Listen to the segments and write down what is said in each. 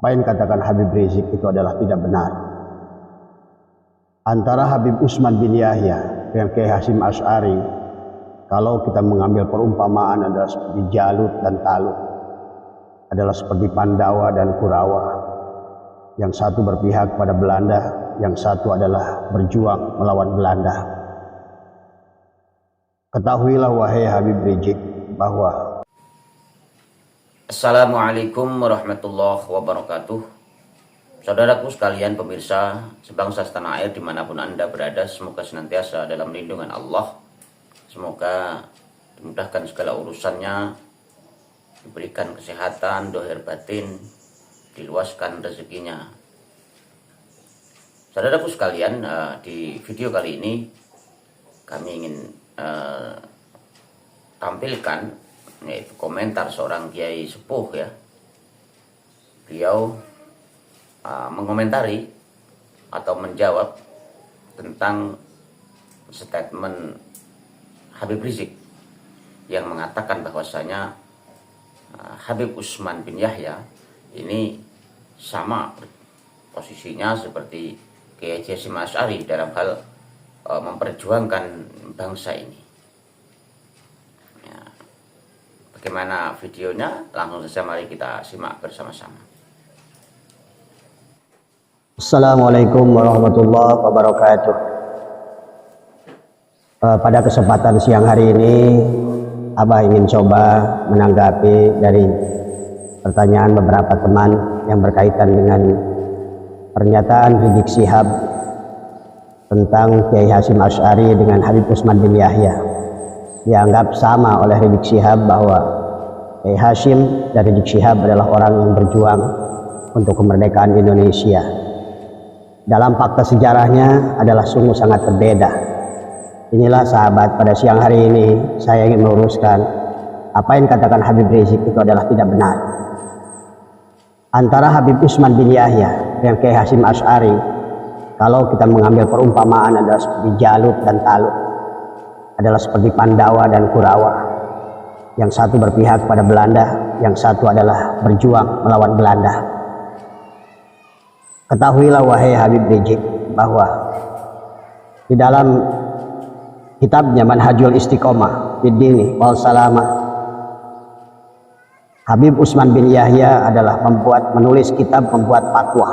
Apa yang katakan Habib Rizik itu adalah tidak benar. Antara Habib Utsman bin Yahya dengan Kiai Hasyim Asy'ari, kalau kita mengambil perumpamaan adalah seperti Jalut dan Talut, adalah seperti Pandawa dan Kurawa. Yang satu berpihak pada Belanda, yang satu adalah berjuang melawan Belanda. Ketahuilah wahai Habib Rizik bahwa Assalamualaikum warahmatullahi wabarakatuh. Saudaraku sekalian, pemirsa sebangsa setanah air dimanapun Anda berada, semoga senantiasa dalam lindungan Allah. Semoga dimudahkan segala urusannya, diberikan kesehatan, dohir batin, diluaskan rezekinya. Saudaraku sekalian, di video kali ini kami ingin tampilkan yaitu komentar seorang kiai sepuh ya. Beliau mengomentari atau menjawab tentang statement Habib Rizik yang mengatakan bahwasanya Habib Utsman bin Yahya ini sama posisinya seperti Kiai Hasyim Asy'ari dalam hal memperjuangkan bangsa ini. Bagaimana videonya? Langsung saja mari kita simak bersama-sama. Assalamualaikum warahmatullahi wabarakatuh. Pada kesempatan siang hari ini, Abah ingin coba menanggapi dari pertanyaan beberapa teman yang berkaitan dengan pernyataan Rizik Syihab tentang Kiai Hasyim Asy'ari dengan Habib Utsman bin Yahya. Dianggap sama oleh Rizik Syihab bahwa Kiai Hasyim dan Rizik Syihab adalah orang yang berjuang untuk kemerdekaan Indonesia. Dalam fakta sejarahnya adalah sungguh sangat berbeda. Inilah sahabat, pada siang hari ini saya ingin meluruskan apa yang dikatakan Habib Rizik itu adalah tidak benar. Antara Habib Utsman bin Yahya dengan Kiai Hasyim Asy'ari, kalau kita mengambil perumpamaan adalah seperti Jalut dan Talut, adalah seperti Pandawa dan Kurawa. Yang satu berpihak pada Belanda, yang satu adalah berjuang melawan Belanda. Ketahuilah wahai Habib Rizik bahwa di dalam kitabnya Manhajul Istiqomah Fid Dini wal Salamah, Habib Utsman bin Yahya adalah menulis kitab, membuat fatwa.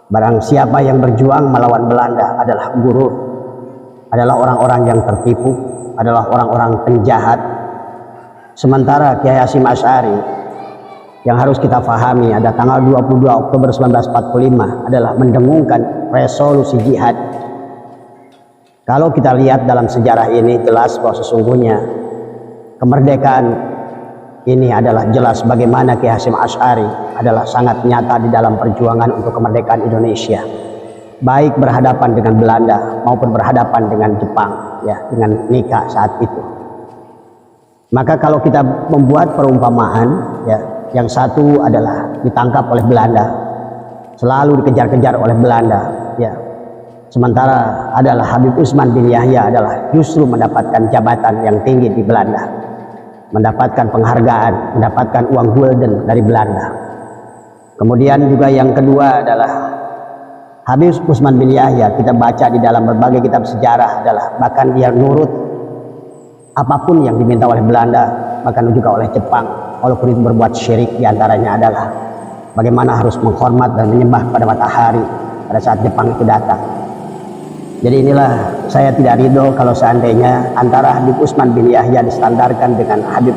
Barang siapa yang berjuang melawan Belanda adalah gurur, adalah orang-orang yang tertipu, adalah orang-orang penjahat. Sementara Kiai Hasyim Asy'ari yang harus kita fahami ada tanggal 22 Oktober 1945 adalah mendengungkan resolusi jihad. Kalau kita lihat dalam sejarah ini jelas bahwa sesungguhnya kemerdekaan ini adalah jelas bagaimana Kiai Hasyim Asy'ari adalah sangat nyata di dalam perjuangan untuk kemerdekaan Indonesia, baik berhadapan dengan Belanda maupun berhadapan dengan Jepang ya, dengan nikah saat itu. Maka kalau kita membuat perumpamaan ya, yang satu adalah ditangkap oleh Belanda, selalu dikejar-kejar oleh Belanda ya. Sementara adalah Habib Utsman bin Yahya adalah justru mendapatkan jabatan yang tinggi di Belanda, mendapatkan penghargaan, mendapatkan uang gulden dari Belanda. Kemudian juga yang kedua adalah Habib Utsman bin Yahya, kita baca di dalam berbagai kitab sejarah adalah bahkan dia nurut apapun yang diminta oleh Belanda, bahkan juga oleh Jepang, walaupun itu berbuat syirik. Diantaranya adalah bagaimana harus menghormat dan menyembah pada matahari pada saat Jepang itu datang. Jadi inilah saya tidak ridho kalau seandainya antara Habib Utsman bin Yahya distandarkan dengan Habib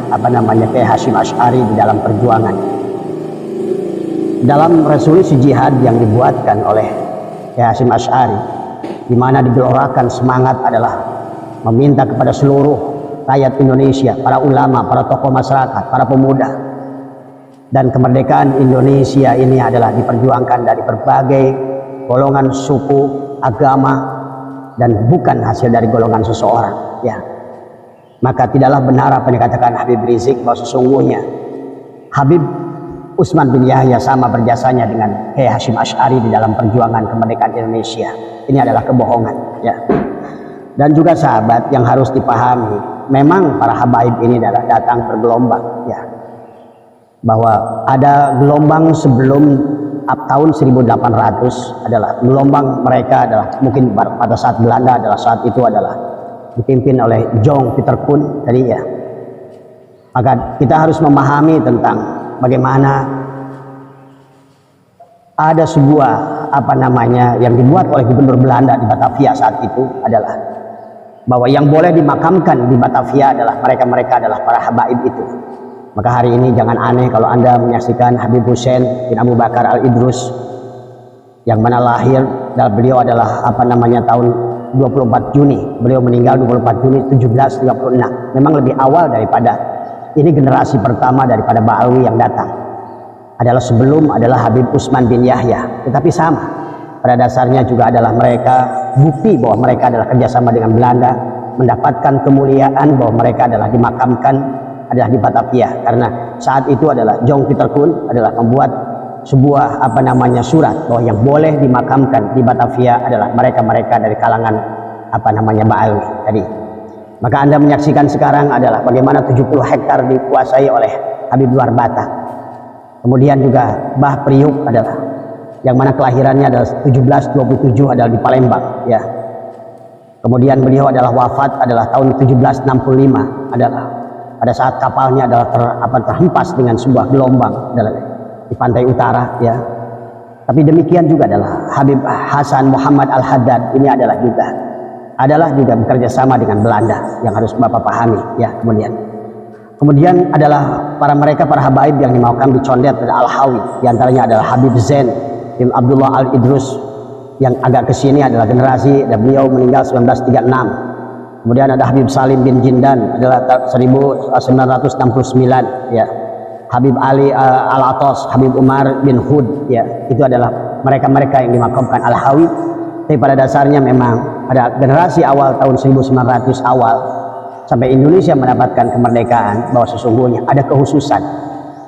Kiai Hasyim Asy'ari di dalam perjuangan. Dalam resolusi jihad yang dibuatkan oleh Kiai Hasyim Asy'ari, di mana digelorakan semangat adalah meminta kepada seluruh rakyat Indonesia, para ulama, para tokoh masyarakat, para pemuda, dan kemerdekaan Indonesia ini adalah diperjuangkan dari berbagai golongan suku, agama, dan bukan hasil dari golongan seseorang ya. Maka tidaklah benar apa yang dikatakan Habib Rizik bahwa sesungguhnya Habib Utsman bin Yahya sama berjasanya dengan Kiai Hasyim Asy'ari di dalam perjuangan kemerdekaan Indonesia. Ini adalah kebohongan ya. Dan juga sahabat yang harus dipahami, memang para habaib ini adalah datang bergelombang ya. bahwa ada gelombang sebelum tahun 1800 adalah gelombang mereka adalah mungkin pada saat Belanda adalah saat itu adalah dipimpin oleh John Peter Koen tadi ya. Maka kita harus memahami tentang bagaimana ada sebuah yang dibuat oleh gubernur Belanda di Batavia saat itu adalah bahwa yang boleh dimakamkan di Batavia adalah mereka adalah para habaib itu. Maka hari ini jangan aneh kalau Anda menyaksikan Habib Hussein bin Abu Bakar Al-Idrus yang mana lahir dan beliau adalah tahun 24 Juni. Beliau meninggal 24 Juni 1736. Memang lebih awal daripada ini generasi pertama daripada Ba'alwi yang datang. Adalah sebelum adalah Habib Utsman bin Yahya. Tetapi sama. Pada dasarnya juga adalah mereka bukti bahwa mereka adalah kerjasama dengan Belanda, mendapatkan kemuliaan bahwa mereka adalah dimakamkan adalah di Batavia, karena saat itu adalah John Peter Koen adalah membuat sebuah surat bahwa yang boleh dimakamkan di Batavia adalah mereka dari kalangan Ba'alwi tadi. Maka Anda menyaksikan sekarang adalah bagaimana 70 hektar dikuasai oleh Habib Luar Bata. Kemudian juga Mbah Priuk adalah yang mana kelahirannya adalah 1727 adalah di Palembang ya. Kemudian beliau adalah wafat adalah tahun 1765 adalah pada saat kapalnya adalah terhempas dengan sebuah gelombang adalah di pantai utara ya. Tapi demikian juga adalah Habib Hasan Muhammad Al-Haddad ini adalah juga bekerja sama dengan Belanda yang harus Bapak pahami ya. Kemudian adalah para habaib yang dimakamkan di Condet dan Al-Hawi, di antaranya adalah Habib Zain bin Abdullah Al-Idrus yang agak kesini adalah generasi dan beliau meninggal 1936. Kemudian ada Habib Salim bin Jindan adalah 1969 ya. Habib Ali Al-Atos, Habib Umar bin Hud ya. Itu adalah mereka yang dimakamkan Al-Hawi. Tapi pada dasarnya memang pada generasi awal tahun 1900 awal sampai Indonesia mendapatkan kemerdekaan bahwa sesungguhnya ada kekhususan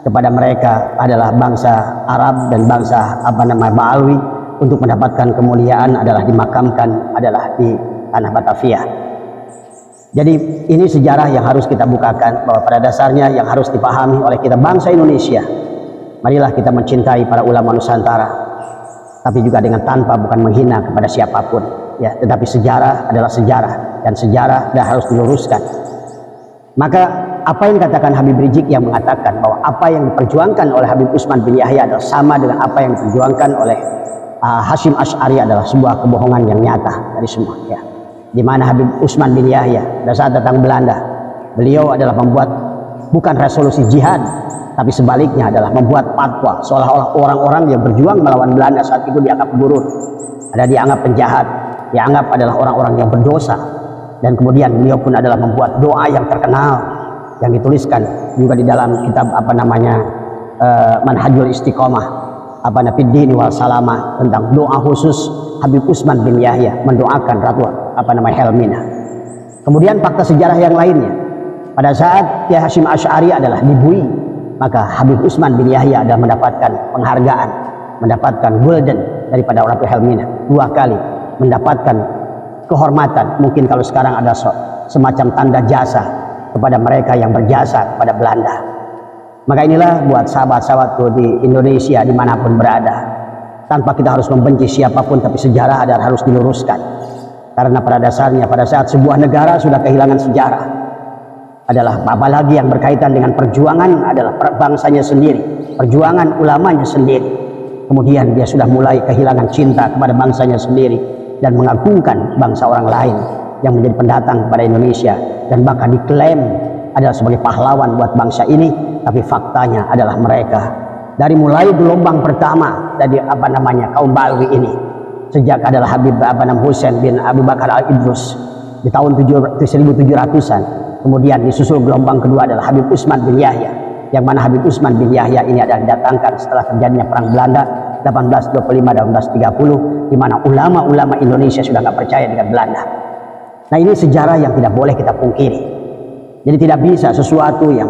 kepada mereka adalah bangsa Arab dan bangsa Ba'alwi untuk mendapatkan kemuliaan adalah dimakamkan adalah di tanah Batavia. Jadi ini sejarah yang harus kita bukakan bahwa pada dasarnya yang harus dipahami oleh kita bangsa Indonesia. Marilah kita mencintai para ulama Nusantara, tapi juga dengan tanpa bukan menghina kepada siapapun ya, tetapi sejarah adalah sejarah dan sejarah dah harus diluruskan. Maka apa yang katakan Habib Rizik yang mengatakan bahwa apa yang diperjuangkan oleh Habib Utsman bin Yahya adalah sama dengan apa yang diperjuangkan oleh Hasyim Asy'ari adalah sebuah kebohongan yang nyata dari semua ya. Di mana Habib Utsman bin Yahya pada saat datang Belanda, beliau adalah membuat bukan resolusi jihad, tapi sebaliknya adalah membuat fatwa seolah-olah orang-orang yang berjuang melawan Belanda saat itu dianggap gurun, dianggap penjahat, dianggap adalah orang-orang yang berdosa. Dan kemudian beliau pun adalah membuat doa yang terkenal yang dituliskan juga di dalam kitab Manhajul Istiqomah Fiddin wal Salamah tentang doa khusus Habib Utsman bin Yahya mendoakan Ratu Helmina. Kemudian fakta sejarah yang lainnya, pada saat Kiai Hasyim Asy'ari adalah dibui, maka Habib Utsman bin Yahya adalah mendapatkan penghargaan, mendapatkan golden daripada Ratu Helmina 2 kali, mendapatkan kehormatan. Mungkin kalau sekarang ada semacam tanda jasa kepada mereka yang berjasa kepada Belanda. Maka inilah buat sahabat-sahabatku di Indonesia dimanapun berada, tanpa kita harus membenci siapapun, tapi sejarah harus diluruskan. Karena pada dasarnya pada saat sebuah negara sudah kehilangan sejarah adalah apalagi yang berkaitan dengan perjuangan adalah bangsanya sendiri, perjuangan ulamanya sendiri, kemudian dia sudah mulai kehilangan cinta kepada bangsanya sendiri dan mengagungkan bangsa orang lain yang menjadi pendatang kepada Indonesia dan bahkan diklaim adalah sebagai pahlawan buat bangsa ini. Tapi faktanya adalah mereka dari mulai gelombang pertama dari kaum Ba'alwi ini, sejak adalah Habib Hussein bin Abu Bakar Al-Idrus di tahun 1700-an, kemudian disusul gelombang kedua adalah Habib Utsman bin Yahya, yang mana Habib Utsman bin Yahya ini adalah didatangkan setelah terjadinya perang Belanda 1825 dan 1830, di mana ulama-ulama Indonesia sudah nggak percaya dengan Belanda. Nah, ini sejarah yang tidak boleh kita pungkiri. Jadi tidak bisa sesuatu yang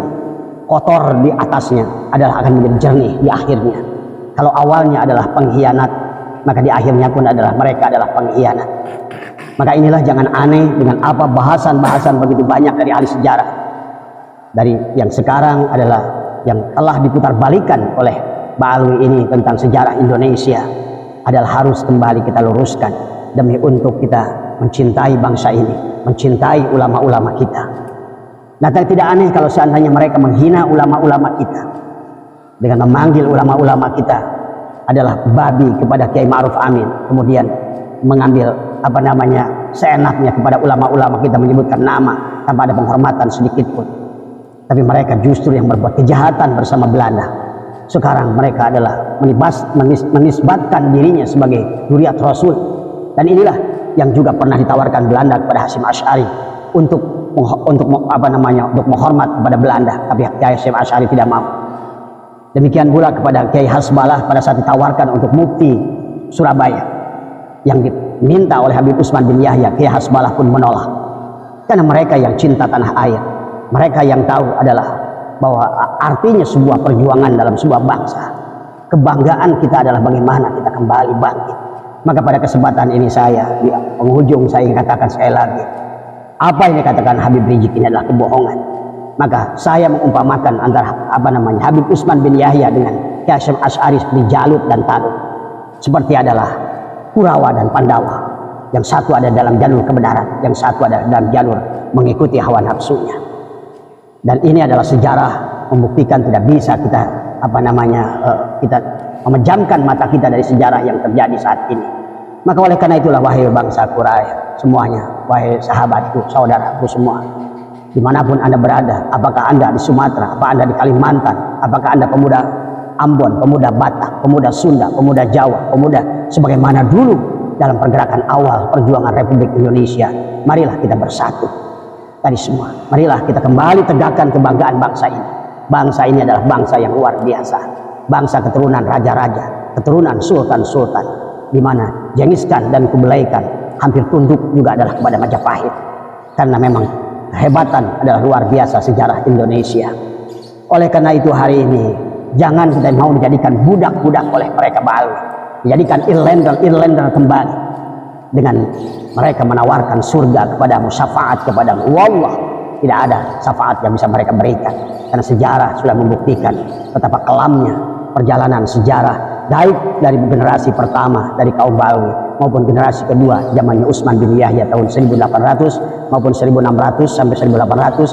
kotor di atasnya adalah akan menjadi jernih di akhirnya. Kalau awalnya adalah pengkhianat, maka di akhirnya pun adalah mereka adalah pengkhianat. Maka inilah jangan aneh dengan bahasan-bahasan begitu banyak dari ahli sejarah. Dari yang sekarang adalah yang telah diputarbalikkan oleh Ba'alwi ini tentang sejarah Indonesia adalah harus kembali kita luruskan demi untuk kita mencintai bangsa ini, mencintai ulama-ulama kita. Nah, tidak aneh kalau seandainya mereka menghina ulama-ulama kita dengan memanggil ulama-ulama kita adalah babi kepada Kiai Ma'ruf Amin, kemudian mengambil seenaknya kepada ulama-ulama kita, menyebutkan nama tanpa ada penghormatan sedikit pun. Tapi mereka justru yang berbuat kejahatan bersama Belanda. Sekarang mereka adalah menisbatkan dirinya sebagai zuriat Rasul, dan inilah yang juga pernah ditawarkan Belanda kepada Hasyim Asy'ari untuk menghormat kepada Belanda, tapi Kiai Hasyim Asy'ari tidak mau. Demikian pula kepada Kiai Hasbalah pada saat ditawarkan untuk mufti Surabaya yang diminta oleh Habib Utsman bin Yahya, Kiai Hasbalah pun menolak. Karena mereka yang cinta tanah air, mereka yang tahu adalah bahwa artinya sebuah perjuangan dalam sebuah bangsa. Kebanggaan kita adalah bagaimana kita kembali bangkit. Maka pada kesempatan ini saya di penghujung saya ingin katakan sekali lagi, apa yang dikatakan Habib Rizik ini adalah kebohongan. Maka saya mengumpamakan antara Habib Utsman bin Yahya dengan Kiai Hasyim Asy'ari seperti Jalut dan Talut, seperti adalah Kurawa dan Pandawa. Yang satu ada dalam jalur kebenaran, yang satu ada dalam jalur mengikuti hawa nafsunya. Dan ini adalah sejarah membuktikan tidak bisa kita kita memejamkan mata kita dari sejarah yang terjadi saat ini. Maka oleh karena itulah, wahai bangsa Quraisy semuanya, wahai sahabatku, saudaraku semua, dimanapun Anda berada, apakah Anda di Sumatera, apakah Anda di Kalimantan, apakah Anda pemuda Ambon, pemuda Batak, pemuda Sunda, pemuda Jawa, pemuda sebagaimana dulu dalam pergerakan awal perjuangan Republik Indonesia, marilah kita bersatu tadi semua. Marilah kita kembali tegakkan kebanggaan bangsa ini. Bangsa ini adalah bangsa yang luar biasa, bangsa keturunan raja-raja, keturunan sultan-sultan, di mana Genghis Khan dan Kublai Khan hampir tunduk juga adalah kepada Majapahit. Karena memang kehebatan adalah luar biasa sejarah Indonesia. Oleh karena itu hari ini jangan kita mau dijadikan budak-budak oleh mereka Ba'alwi, dijadikan Irlander kembali dengan mereka menawarkan surga kepadamu, syafaat kepadamu. Wallah, tidak ada syafaat yang bisa mereka berikan, karena sejarah sudah membuktikan betapa kelamnya perjalanan sejarah, baik dari generasi pertama dari kaum Ba'alwi maupun generasi kedua zamannya Utsman bin Yahya tahun 1800 maupun 1600 sampai 1800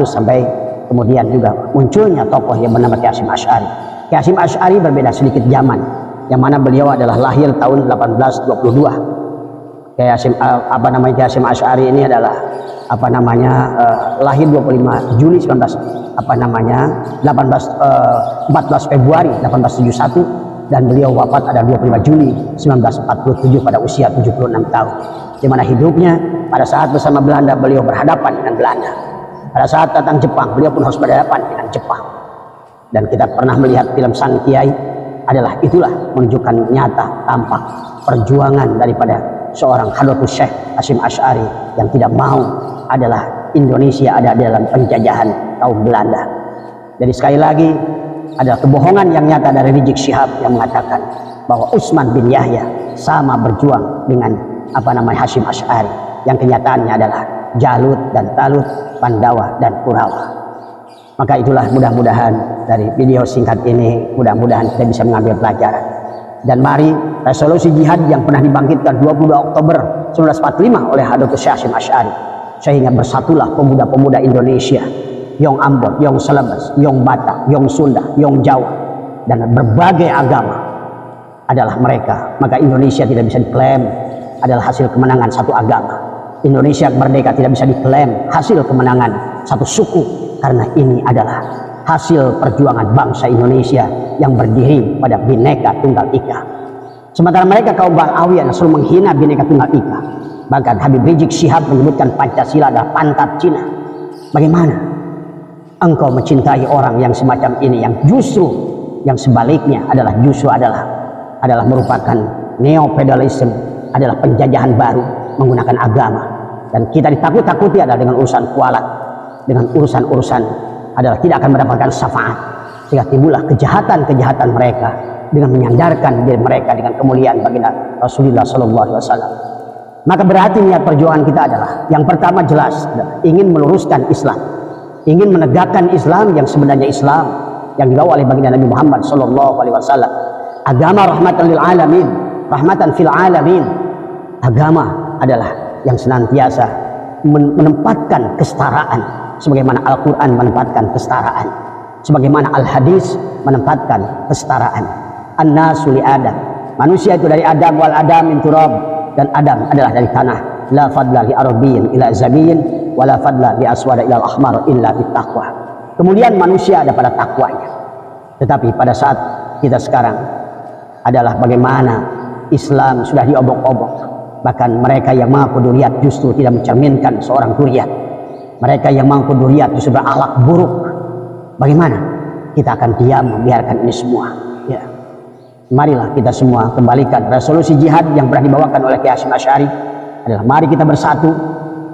sampai kemudian juga munculnya tokoh yang bernama Kiai Hasyim Asy'ari. Kiai Hasyim Asy'ari berbeda sedikit zaman, yang mana beliau adalah lahir tahun 1822. Kiai Hasyim Asy'ari ini adalah lahir 25 Juli 14 Februari 1871, dan beliau wafat pada 25 Juli 1947 pada usia 76 tahun. Di mana hidupnya pada saat bersama Belanda beliau berhadapan dengan Belanda. Pada saat datang Jepang beliau pun harus berhadapan dengan Jepang. Dan kita pernah melihat film Sang Kiai, adalah itulah menunjukkan nyata tampak perjuangan daripada seorang Hadratus Syekh Hasyim Asy'ari yang tidak mau adalah Indonesia ada dalam penjajahan kaum Belanda. Jadi sekali lagi adalah kebohongan yang nyata dari Rizik Syihab yang mengatakan bahwa Utsman bin Yahya sama berjuang dengan Hasyim Asy'ari, yang kenyataannya adalah Jalut dan Talut, Pandawa dan Kurawa. Maka itulah mudah-mudahan dari video singkat ini, mudah-mudahan kita bisa mengambil pelajaran. Dan mari resolusi jihad yang pernah dibangkitkan 22 Oktober 1945 oleh Hadratus Syekh Hasyim Asy'ari, sehingga bersatulah pemuda-pemuda Indonesia, Yong Ambon, Yong Celebes, Yong Batak, Yong Sunda, Yong Jawa, dan berbagai agama adalah mereka. Maka Indonesia tidak bisa diklaim adalah hasil kemenangan satu agama. Indonesia merdeka tidak bisa diklaim hasil kemenangan satu suku, karena ini adalah hasil perjuangan bangsa Indonesia yang berdiri pada Bhinneka Tunggal Ika. Sementara mereka kaum Ba'alwi selalu menghina Bhinneka Tunggal Ika. Bahkan Habib Rizik Syihab menyebutkan Pancasila adalah pantat Cina. Bagaimana engkau mencintai orang yang semacam ini, yang justru yang sebaliknya adalah merupakan neo-feudalism, adalah penjajahan baru menggunakan agama. Dan kita ditakut-takuti adalah dengan urusan kualat, dengan urusan-urusan adalah tidak akan mendapatkan syafaat, sehingga timbullah kejahatan-kejahatan mereka dengan menyandarkan diri mereka dengan kemuliaan baginda Rasulullah SAW. Maka berarti niat perjuangan kita adalah yang pertama jelas ingin meluruskan Islam, ingin menegakkan Islam yang sebenarnya Islam yang dibawa oleh baginda Nabi Muhammad sallallahu alaihi wasallam. Agama rahmatan lil alamin, rahmatan fil alamin. Agama adalah yang senantiasa menempatkan kesetaraan sebagaimana Al-Qur'an menempatkan kesetaraan, sebagaimana Al-Hadis menempatkan kesetaraan. An-nasu li Adam. Manusia itu dari Adam, wal Adam min turab, dan Adam adalah dari tanah. La fadla li arabiyyin ila zabiyyin wa la fadla li aswada ila al-ahmar illa bittaqwa. Kemuliaan manusia ada pada takwanya. Tetapi pada saat kita sekarang adalah bagaimana Islam sudah diobok-obok. Bahkan mereka yang mengaku duriat justru tidak mencerminkan seorang duriat. Mereka yang mengaku duriat justru berakhlak buruk. Bagaimana kita akan diam membiarkan ini semua? Ya. Marilah kita semua kembalikan resolusi jihad yang pernah dibawakan oleh Kiai Hasyim Asy'ari adalah mari kita bersatu.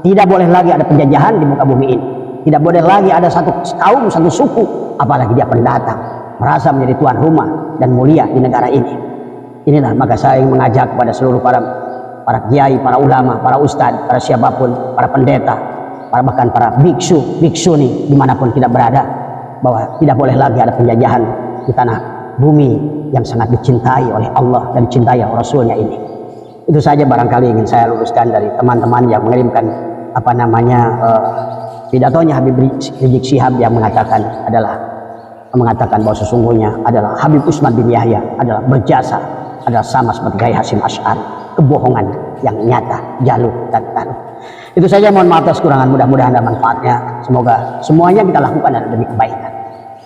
Tidak boleh lagi ada penjajahan di muka bumi ini. Tidak boleh lagi ada satu kaum, satu suku, apalagi dia pendatang, merasa menjadi tuan rumah dan mulia di negara ini. Inilah maka saya ingin mengajak kepada seluruh para kiai, para ulama, para ustadz, para siapapun, para pendeta, bahkan para biksu, biksuni dimanapun kita berada, bahwa tidak boleh lagi ada penjajahan di tanah bumi yang sangat dicintai oleh Allah dan dicintai oleh Rasulnya ini. Itu saja barangkali ingin saya luruskan dari teman-teman yang mengirimkan pidatonya Habib Rizik Syihab yang mengatakan bahwa sesungguhnya adalah Habib Utsman bin Yahya adalah berjasa, adalah sama seperti Kiai Hasyim Asy'ari, kebohongan yang nyata, jalur dan taruh. Itu saja, mohon maaf atas kekurangan, mudah-mudahan ada manfaatnya. Semoga semuanya kita lakukan adalah demi kebaikan.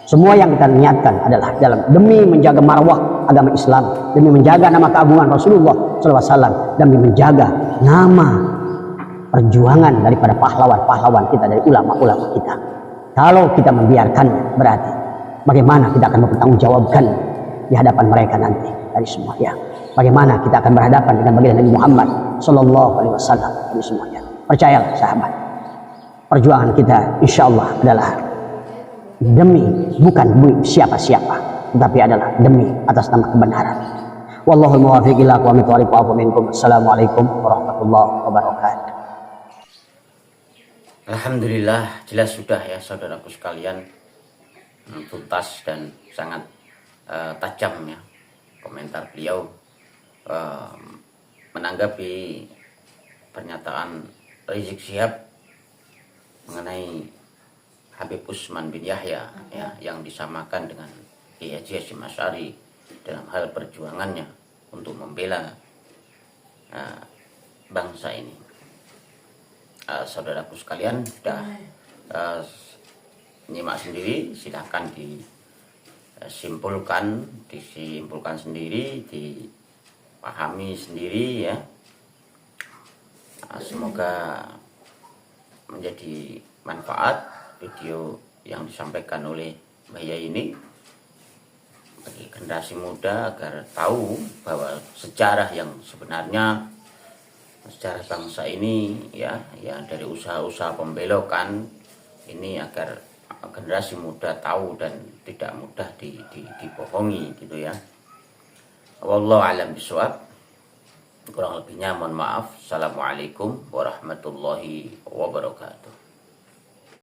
Semua yang kita niatkan adalah demi menjaga marwah agama Islam, demi menjaga nama keagungan Rasulullah SAW, demi menjaga nama perjuangan daripada pahlawan-pahlawan kita, dari ulama-ulama kita. Kalau kita membiarkannya, berarti bagaimana kita akan mempertanggungjawabkan di hadapan mereka nanti dari semuanya. Bagaimana kita akan berhadapan dengan baginda Nabi Muhammad sallallahu alaihi wasallam dari semuanya. Percayalah sahabat, perjuangan kita insya Allah adalah demi bukan siapa-siapa, tetapi adalah demi atas nama kebenaran. Wallahul muwaffiq ila aqwamit thoriq wa afu minkum. Assalamualaikum warahmatullahi wabarakatuh. Alhamdulillah, jelas sudah ya saudaraku sekalian, tuntas dan sangat tajam ya komentar beliau menanggapi pernyataan Rizik Syihab mengenai Habib Utsman bin Yahya ya, yang disamakan dengan Kiai Hasyim Asy'ari dalam hal perjuangannya untuk membela bangsa ini. Saudaraku sekalian sudah nyimak sendiri, silahkan disimpulkan sendiri, dipahami sendiri ya. Semoga menjadi manfaat video yang disampaikan oleh Mbah Yai ini bagi generasi muda agar tahu bahwa sejarah yang sebenarnya, sejarah bangsa ini ya, yang dari usaha-usaha pembelokan ini, agar generasi muda tahu dan tidak mudah dibohongi gitu ya. Wallahu a'lam bishawab. Kurang lebihnya mohon maaf. Assalamualaikum warahmatullahi wabarakatuh.